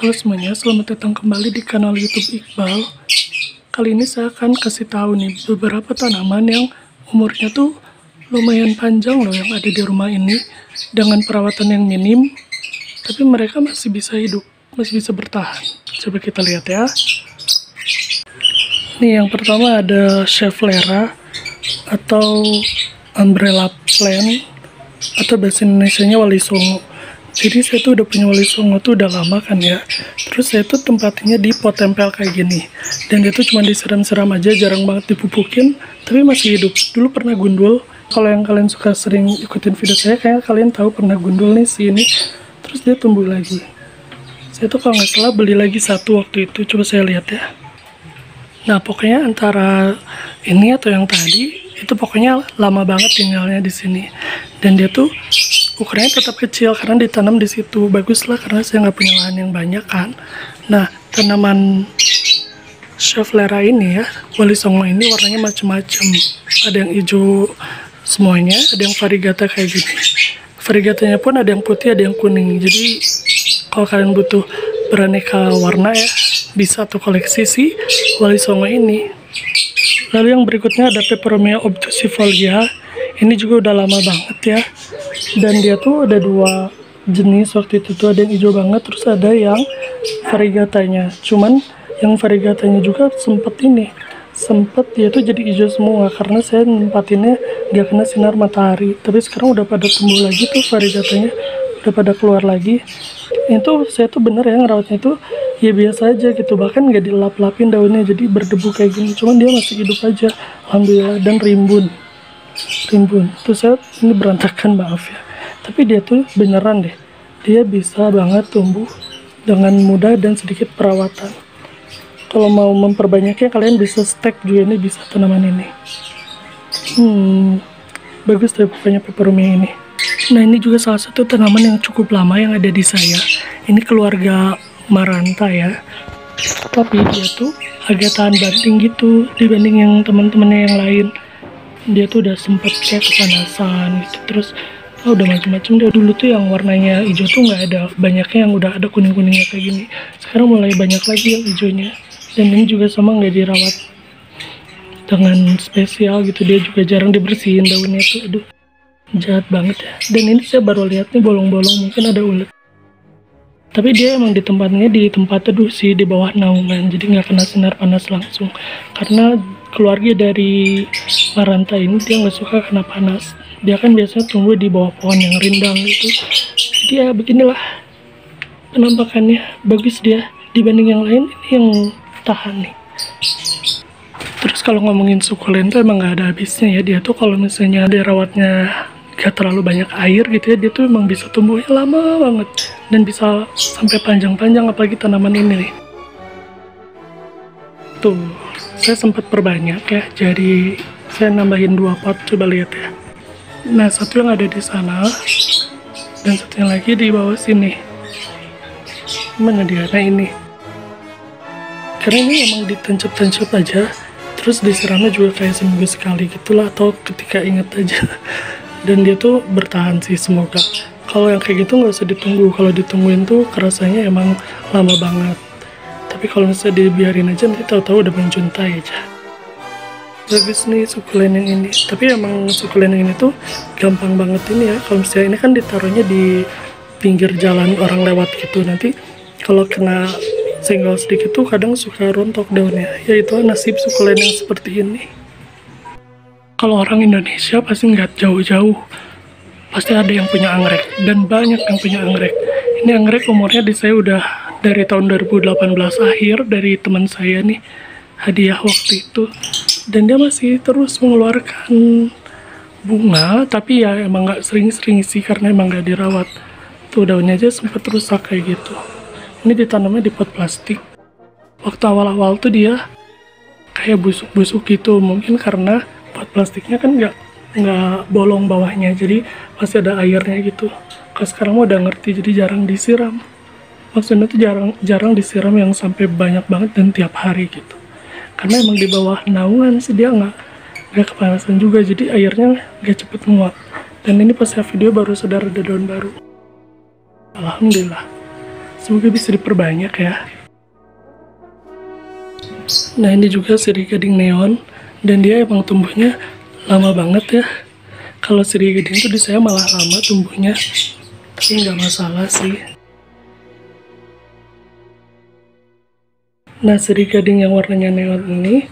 Halo semuanya, selamat datang kembali di kanal YouTube Iqbal. Kali ini saya akan kasih tahu nih beberapa tanaman yang umurnya tuh lumayan panjang loh yang ada di rumah ini dengan perawatan yang minim, tapi mereka masih bisa hidup, masih bisa bertahan. Coba kita lihat ya. Nih yang pertama ada Schefflera atau Umbrella Plant atau bahasa Indonesianya Wali Songo. Jadi saya tuh udah punya Wali Songo tuh udah lama kan ya. Terus saya tuh tempatinnya di pot tempel kayak gini. Dan dia tuh cuma disiram-siram aja, jarang banget dipupukin, tapi masih hidup. Dulu pernah gundul. Kalau yang kalian suka sering ikutin video saya, kayaknya kalian tahu pernah gundul nih si ini. Terus dia tumbuh lagi. Saya tuh kalau nggak salah beli lagi satu waktu itu. Coba saya lihat ya. Nah pokoknya antara ini atau yang tadi itu pokoknya lama banget tinggalnya di sini. Dan dia tuh ukurannya tetap kecil karena ditanam di situ. Bagus lah karena saya nggak punya lahan yang banyak kan. Nah tanaman Schefflera ini ya, Wali Songo ini warnanya macam-macam. Ada yang hijau semuanya, ada yang variegata kayak gini. Variegatanya pun ada yang putih, ada yang kuning. Jadi kalau kalian butuh beraneka warna ya, bisa tuh koleksi si Wali Songo ini. Lalu yang berikutnya ada Peperomia obtusifolia. Ini juga udah lama banget ya. Dan dia tuh ada dua jenis waktu itu tuh, ada yang hijau banget, terus ada yang variegatanya. Cuman yang variegatanya juga sempet dia tuh jadi hijau semua karena saya nempatinnya gak kena sinar matahari. Tapi sekarang udah pada tumbuh lagi tuh variegatanya, udah pada keluar lagi. Itu saya tuh bener ya ngerawatnya tuh ya biasa aja gitu, bahkan gak dilap-lapin daunnya jadi berdebu kayak gini. Cuman dia masih hidup aja, alhamdulillah, dan rimbun. Terus saya ini berantakan, maaf ya, tapi dia tuh beneran deh, dia bisa banget tumbuh dengan mudah dan sedikit perawatan. Kalau mau memperbanyaknya kalian bisa stek juga, ini bisa tanaman ini. Bagus deh pokoknya Peperomia ini. Nah ini juga salah satu tanaman yang cukup lama yang ada di saya. Ini keluarga Maranta ya, tapi dia tuh agak tahan banting gitu dibanding yang teman-temannya yang lain. Dia tuh udah sempet kayak kepanasan gitu, terus udah macam-macam. Dia dulu tuh yang warnanya hijau tuh nggak ada, banyaknya yang udah ada kuning-kuningnya kayak gini. Sekarang mulai banyak lagi yang hijaunya. Dan ini juga sama nggak dirawat dengan spesial gitu, dia juga jarang dibersihin daunnya tuh, aduh jahat banget ya. Dan ini saya baru lihat nih bolong-bolong, mungkin ada ulet. Tapi dia emang di tempat teduh sih, di bawah naungan, jadi nggak kena sinar panas langsung. Karena keluarga dari Maranta ini dia nggak suka kena panas. Dia kan biasanya tumbuh di bawah pohon yang rindang gitu. Jadi ya beginilah penampakannya, bagus dia dibanding yang lain. Ini yang tahan nih. Terus kalau ngomongin sukulent tuh emang nggak ada habisnya ya. Dia tuh kalau misalnya dirawatnya gak terlalu banyak air gitu ya, dia tuh emang bisa tumbuhnya lama banget dan bisa sampai panjang-panjang, apalagi tanaman ini nih. Tuh saya sempat perbanyak ya, jadi saya nambahin 2 pot, coba lihat ya. Nah satu yang ada di sana dan satunya lagi di bawah sini. Mana dia? Nah ini, karena ini emang ditancap-tancap aja, terus disiramnya juga kayak seminggu sekali gitulah, atau ketika inget aja. Dan dia tuh bertahan sih, semoga. Kalau yang kayak gitu nggak usah ditunggu, kalau ditungguin tuh kerasanya emang lama banget. Tapi kalau misalnya dibiarin aja, nanti tahu-tahu udah menjuntai aja. Bagus nih sukulen yang ini, tapi emang sukulen yang ini tuh gampang banget ini ya. Kalau misalnya ini kan ditaruhnya di pinggir jalan orang lewat gitu, nanti kalau kena senggol sedikit tuh kadang suka rontok daunnya. Ya itu nasib sukulen yang seperti ini. Kalau orang Indonesia pasti nggak jauh-jauh, pasti ada yang punya anggrek, dan banyak yang punya anggrek. Ini anggrek umurnya di saya udah dari tahun 2018 akhir, dari teman saya nih, hadiah waktu itu. Dan dia masih terus mengeluarkan bunga, tapi ya emang nggak sering-sering sih karena emang nggak dirawat. Tuh daunnya aja sempat rusak kayak gitu. Ini ditanamnya di pot plastik. Waktu awal-awal tuh dia kayak busuk-busuk gitu, mungkin karena pot plastiknya kan nggak bolong bawahnya, jadi masih ada airnya gitu. Kalau sekarang udah ngerti, jadi jarang disiram. Maksudnya tuh jarang disiram yang sampai banyak banget dan tiap hari gitu. Karena emang di bawah naungan sih dia nggak kepanasan juga, jadi airnya nggak cepet menguap. Dan ini pas saya video baru sadar ada daun baru. Alhamdulillah. Semoga bisa diperbanyak ya. Nah ini juga sirih gading neon, dan dia emang tumbuhnya lama banget ya. Kalau sirih gading itu di saya malah lama tumbuhnya, tapi nggak masalah sih. Nah sirih gading yang warnanya neon ini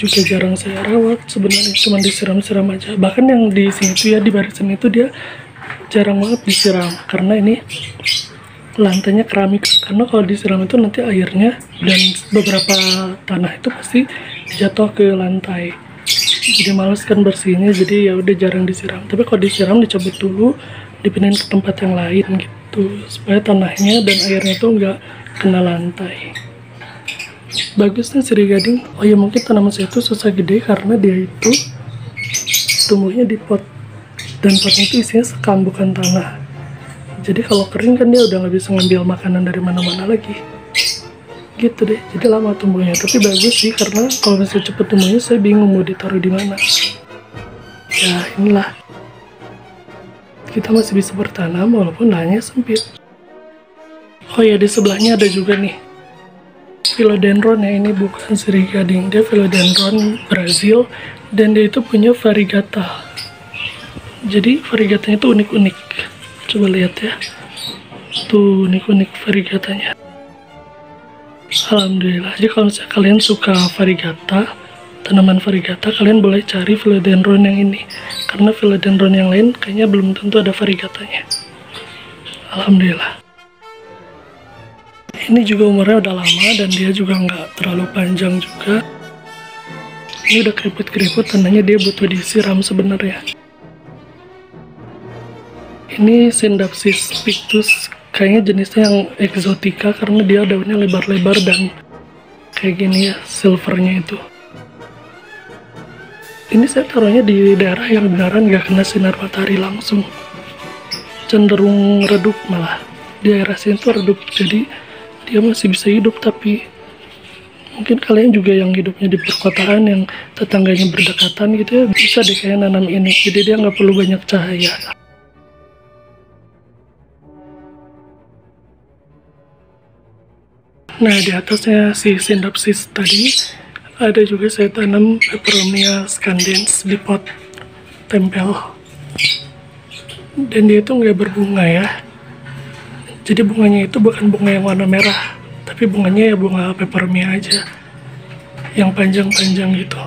juga jarang saya rawat sebenarnya, cuma disiram-siram aja. Bahkan yang di sini tuh ya, di barisan itu dia jarang banget disiram karena ini lantainya keramik. Karena kalau disiram itu nanti airnya dan beberapa tanah itu pasti jatuh ke lantai. Jadi males kan bersihnya, jadi ya udah jarang disiram. Tapi kalau disiram dicabut dulu, dipindahin ke tempat yang lain gitu, supaya tanahnya dan airnya tuh nggak kena lantai. Bagusnya sirih gading. Oh ya mungkin tanaman saya itu susah gede karena dia itu tumbuhnya di pot, dan potnya itu isinya sekam bukan tanah. Jadi kalau kering kan dia udah nggak bisa ngambil makanan dari mana-mana lagi. Gitu deh, jadi lama tumbuhnya. Tapi bagus sih karena kalau misalnya cepet tumbuhnya saya bingung mau ditaruh di mana. Ya inilah, kita masih bisa bertanam walaupun lahannya sempit. Oh ya di sebelahnya ada juga nih philodendron ya, ini bukan sirih gading, dia philodendron Brazil dan dia itu punya variegata. Jadi variegatanya itu unik-unik. Coba lihat ya, tuh unik-unik variegatanya. Alhamdulillah. Jadi kalau misalnya kalian suka variegata, tanaman variegata, kalian boleh cari philodendron yang ini. Karena philodendron yang lain kayaknya belum tentu ada variegatanya. Alhamdulillah. Ini juga umurnya udah lama dan dia juga nggak terlalu panjang juga. Ini udah keriput-keriput, tandanya dia butuh disiram sebenarnya. Ini Scindapsus pictus, kayaknya jenisnya yang eksotika karena dia daunnya lebar-lebar dan kayak gini ya, silvernya itu. Ini saya taruhnya di daerah yang beneran nggak kena sinar matahari langsung, cenderung redup malah. Di daerah sini tuh redup, jadi dia masih bisa hidup. Tapi mungkin kalian juga yang hidupnya di perkotaan yang tetangganya berdekatan gitu ya, bisa deh kayak nanam ini, jadi dia nggak perlu banyak cahaya. Nah di atasnya si Scindapsus tadi ada juga saya tanam Peperomia scandens di pot tempel, dan dia itu nggak berbunga ya. Jadi bunganya itu bukan bunga yang warna merah, tapi bunganya ya bunga Peperomia aja, yang panjang-panjang gitu.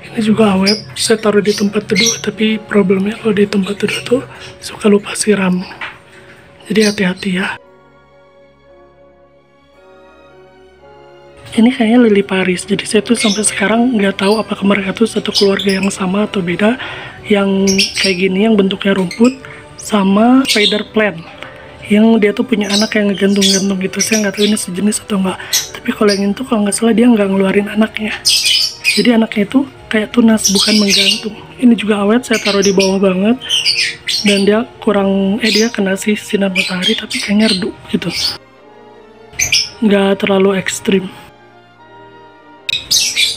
Ini juga awet, saya taruh di tempat teduh, tapi problemnya kalau di tempat teduh tuh suka lupa siram. Jadi hati-hati ya. Ini kayaknya lili Paris, jadi saya tuh sampai sekarang nggak tahu apakah mereka tuh satu keluarga yang sama atau beda. Yang kayak gini, yang bentuknya rumput, sama spider plant, yang dia tuh punya anak yang ngegantung-gantung gitu. Saya nggak tahu ini sejenis atau enggak. Tapi kalau yang itu kalau nggak salah dia nggak ngeluarin anaknya. Jadi anaknya itu kayak tunas, bukan menggantung. Ini juga awet, saya taruh di bawah banget. Dan dia dia kena sih sinar matahari, tapi kayaknya redup gitu. Nggak terlalu ekstrim.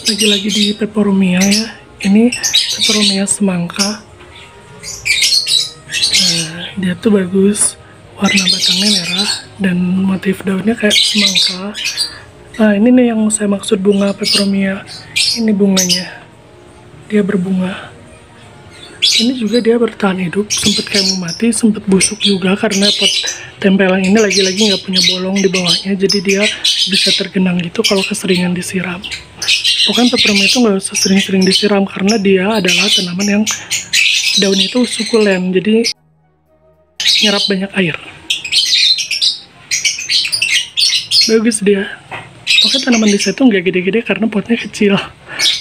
Lagi-lagi di Peperomia ya. Ini Peperomia semangka. Nah, dia tuh bagus. Warna batangnya merah dan motif daunnya kayak semangka. Nah ini nih yang saya maksud bunga Peperomia. Ini bunganya, dia berbunga. Ini juga dia bertahan hidup, sempet kayak mau mati, sempet busuk juga karena pot tempelan ini lagi-lagi nggak punya bolong di bawahnya, jadi dia bisa tergenang gitu kalau keseringan disiram. Pokoknya Peperomia itu nggak usah sering-sering disiram karena dia adalah tanaman yang daunnya itu sukulen, jadi nyerap banyak air. Bagus dia. Pokoknya tanaman di saya tuh nggak gede-gede karena potnya kecil.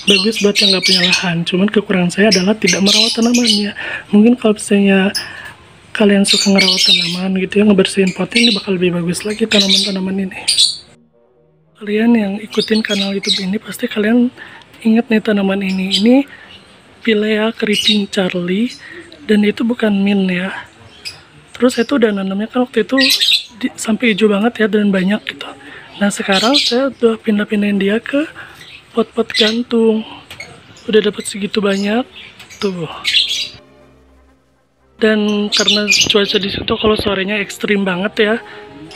Bagus buat yang nggak punya lahan. Cuman kekurangan saya adalah tidak merawat tanamannya. Mungkin kalau misalnya kalian suka ngerawat tanaman gitu ya, ngebersihin potnya, ini bakal lebih bagus lagi tanaman-tanaman ini. Kalian yang ikutin kanal YouTube ini pasti kalian inget nih tanaman ini. Ini Pilea Creeping Charlie, dan itu bukan mint ya. Terus saya tuh udah nanamnya kan waktu itu sampai hijau banget ya dan banyak gitu. Nah sekarang saya udah pindah-pindahin dia ke pot-pot gantung. Udah dapat segitu banyak tuh. Dan karena cuaca di situ kalau sorenya ekstrim banget ya,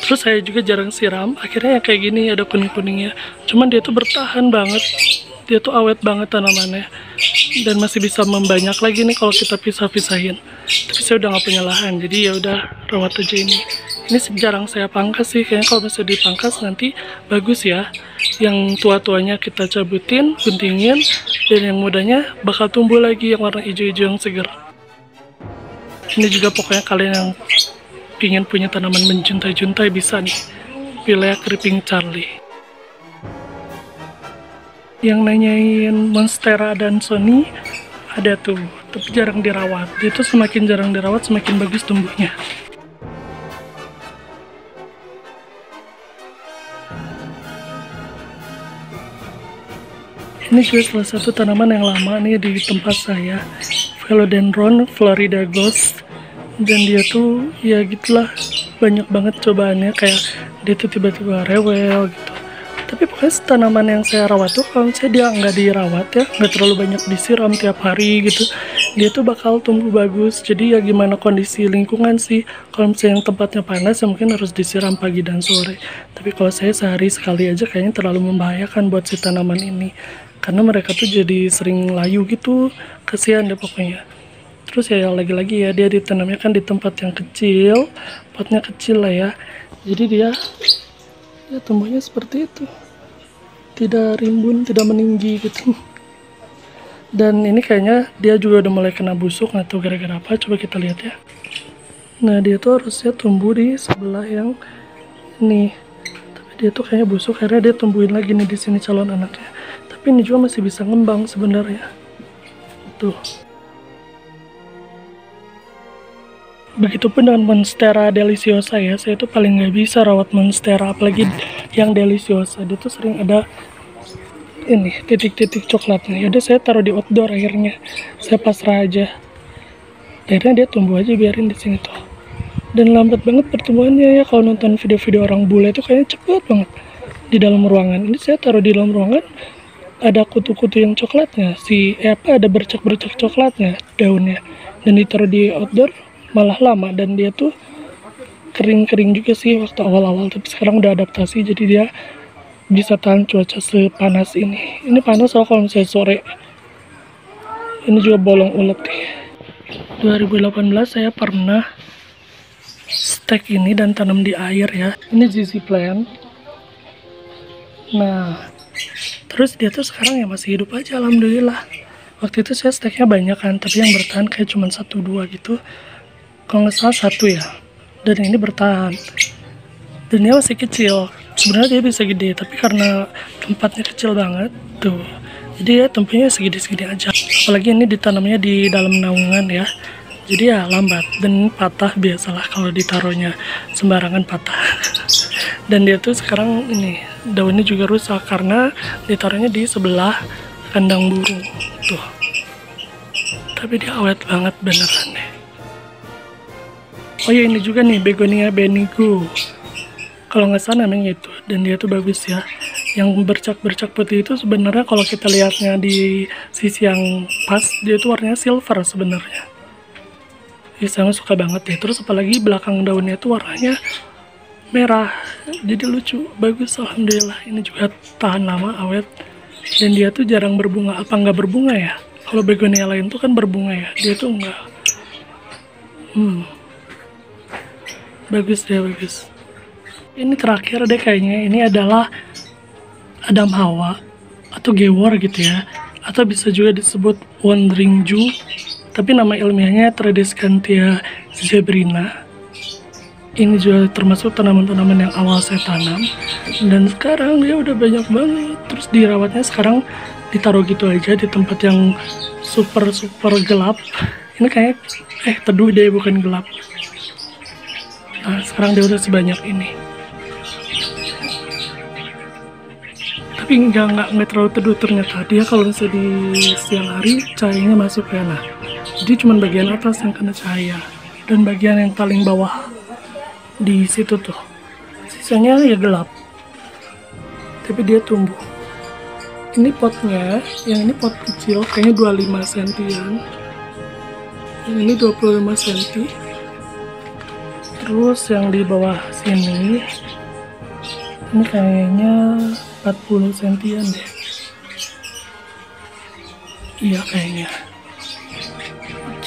Terus saya juga jarang siram, akhirnya ya kayak gini ada kuning-kuningnya. Cuman dia tuh bertahan banget, dia tuh awet banget tanamannya. Dan masih bisa membanyak lagi nih kalau kita pisah-pisahin. Tapi saya udah nggak punya lahan, jadi ya udah rawat aja ini. Ini jarang saya pangkas sih, kayaknya kalau misalnya dipangkas nanti bagus ya. Yang tua-tuanya kita cabutin, guntingin, dan yang mudanya bakal tumbuh lagi yang warna hijau-hijau yang seger. Ini juga pokoknya kalian yang pingin punya tanaman menjuntai-juntai bisa nih, pilih Creeping Charlie. Yang nanyain Monstera dan Sony ada tuh, tapi jarang dirawat. Dia tuh semakin jarang dirawat semakin bagus tumbuhnya. Ini juga salah satu tanaman yang lama nih di tempat saya, Philodendron Florida Ghost. Dan dia tuh ya gitulah, banyak banget cobaannya, kayak dia tuh tiba-tiba rewel gitu. Tapi pokoknya tanaman yang saya rawat tuh kalau misalnya dia nggak dirawat ya, nggak terlalu banyak disiram tiap hari gitu, dia tuh bakal tumbuh bagus. Jadi ya gimana kondisi lingkungan sih, kalau misalnya yang tempatnya panas ya mungkin harus disiram pagi dan sore. Tapi kalau saya sehari sekali aja kayaknya terlalu membahayakan buat si tanaman ini, karena mereka tuh jadi sering layu gitu, kasihan deh pokoknya. Terus ya lagi-lagi ya dia ditanamnya kan di tempat yang kecil, potnya kecil lah ya, jadi dia tumbuhnya seperti itu, tidak rimbun, tidak meninggi gitu. Dan ini kayaknya dia juga udah mulai kena busuk, nggak tahu gara-gara apa, coba kita lihat ya. Nah dia tuh harusnya tumbuh di sebelah yang ini, tapi dia tuh kayaknya busuk, akhirnya dia tumbuhin lagi nih di sini calon anaknya. Tapi ini juga masih bisa ngembang sebenarnya tuh. Begitupun dengan Monstera deliciosa ya, saya tuh paling nggak bisa rawat Monstera, apalagi yang deliciosa. Dia tuh sering ada ini titik-titik coklatnya. Yaudah saya taruh di outdoor, akhirnya saya pasrah aja. Akhirnya dia tumbuh aja, biarin di sini tuh. Dan lambat banget pertumbuhannya ya, kalau nonton video-video orang bule itu kayaknya cepet banget di dalam ruangan. Ini saya taruh di dalam ruangan, ada kutu-kutu yang coklatnya, ada bercak-bercak coklatnya daunnya. Dan ditaruh di outdoor malah lama, dan dia tuh kering-kering juga sih waktu awal-awal, tapi sekarang udah adaptasi jadi dia bisa tahan cuaca sepanas ini. Ini panas soal kalau misalnya sore. Ini juga bolong ulet nih. 2018 saya pernah stek ini dan tanam di air ya. Ini ZZ plant. Nah terus dia tuh sekarang ya masih hidup aja, alhamdulillah. Waktu itu saya steknya banyak kan, tapi yang bertahan kayak cuma 1-2 gitu, kalau nggak salah 1 ya. Dan ini bertahan, dan dia masih kecil. Sebenarnya dia bisa gede, tapi karena tempatnya kecil banget tuh, jadi ya tumbuhnya segini-segini aja. Apalagi ini ditanamnya di dalam naungan ya, jadi ya lambat dan patah, biasalah kalau ditaruhnya sembarangan patah. Dan dia tuh sekarang ini daunnya juga rusak karena ditaruhnya di sebelah kandang burung tuh. Tapi dia awet banget beneran deh. Oh ya ini juga nih Begonia Benigo, kalau nggak salah namanya itu, dan dia tuh bagus ya. Yang bercak-bercak putih itu sebenarnya kalau kita lihatnya di sisi yang pas, dia tuh warnanya silver sebenarnya. Ya saya suka banget deh. Terus apalagi belakang daunnya tuh warnanya merah, jadi lucu, bagus, alhamdulillah. Ini juga tahan lama, awet, dan dia tuh jarang berbunga. Apa nggak berbunga ya? Kalau begonia lain tuh kan berbunga ya, dia tuh nggak. Bagus deh, bagus. Ini terakhir deh kayaknya, ini adalah Adam Hawa atau Gewor gitu ya, atau bisa juga disebut Wandering Jew, tapi nama ilmiahnya Tradescantia zebrina. Ini juga termasuk tanaman-tanaman yang awal saya tanam, dan sekarang dia udah banyak banget. Terus dirawatnya sekarang ditaruh gitu aja di tempat yang super gelap. Ini kayak teduh deh, bukan gelap. Nah sekarang dia udah sebanyak ini, tapi nggak terlalu teduh ternyata. Dia kalau misalnya di siang hari cahayanya masuk ya, nah jadi cuma bagian atas yang kena cahaya, dan bagian yang paling bawah di situ tuh sisanya ya gelap, tapi dia tumbuh. Ini potnya, yang ini pot kecil kayaknya 25 sentian, yang ini 25 cm. Terus yang di bawah sini. Ini kayaknya 40 sentian deh. Iya kayaknya.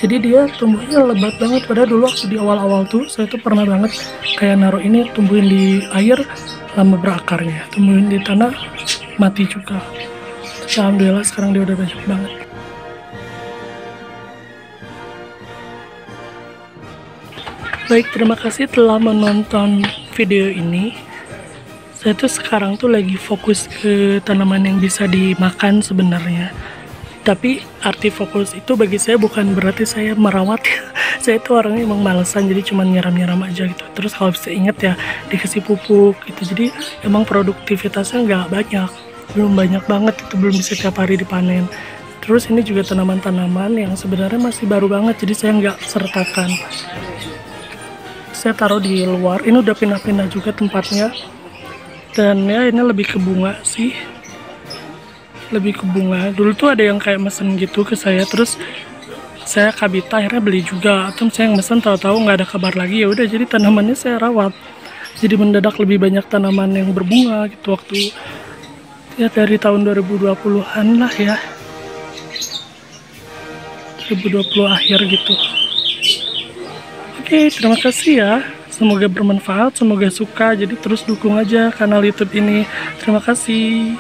Jadi dia tumbuhnya lebat banget. Padahal dulu waktu di awal-awal tuh saya tuh pernah banget kayak naruh ini, tumbuhin di air lama berakarnya, tumbuhin di tanah mati juga. Alhamdulillah sekarang dia udah banyak banget. Baik, terima kasih telah menonton video ini. Saya tuh sekarang tuh lagi fokus ke tanaman yang bisa dimakan sebenarnya. Tapi arti fokus itu bagi saya bukan berarti saya merawat ya. Saya itu orangnya emang malesan, jadi cuma nyiram-nyiram aja gitu. Terus kalau bisa inget ya dikasih pupuk gitu. Jadi emang produktivitasnya nggak banyak, belum banyak banget, itu belum bisa tiap hari dipanen. Terus ini juga tanaman-tanaman yang sebenarnya masih baru banget, jadi saya nggak sertakan. Saya taruh di luar, ini udah pindah-pindah juga tempatnya. Dan ya ini lebih ke bunga sih, lebih ke bunga. Dulu tuh ada yang kayak mesen gitu ke saya, terus saya kabita akhirnya beli juga. Atau saya yang mesen tahu-tahu nggak ada kabar lagi, ya udah jadi tanamannya saya rawat. Jadi mendadak lebih banyak tanaman yang berbunga gitu waktu ya dari tahun 2020-an lah ya, 2020 akhir gitu. Oke, terima kasih ya. Semoga bermanfaat, semoga suka. Jadi terus dukung aja kanal YouTube ini. Terima kasih.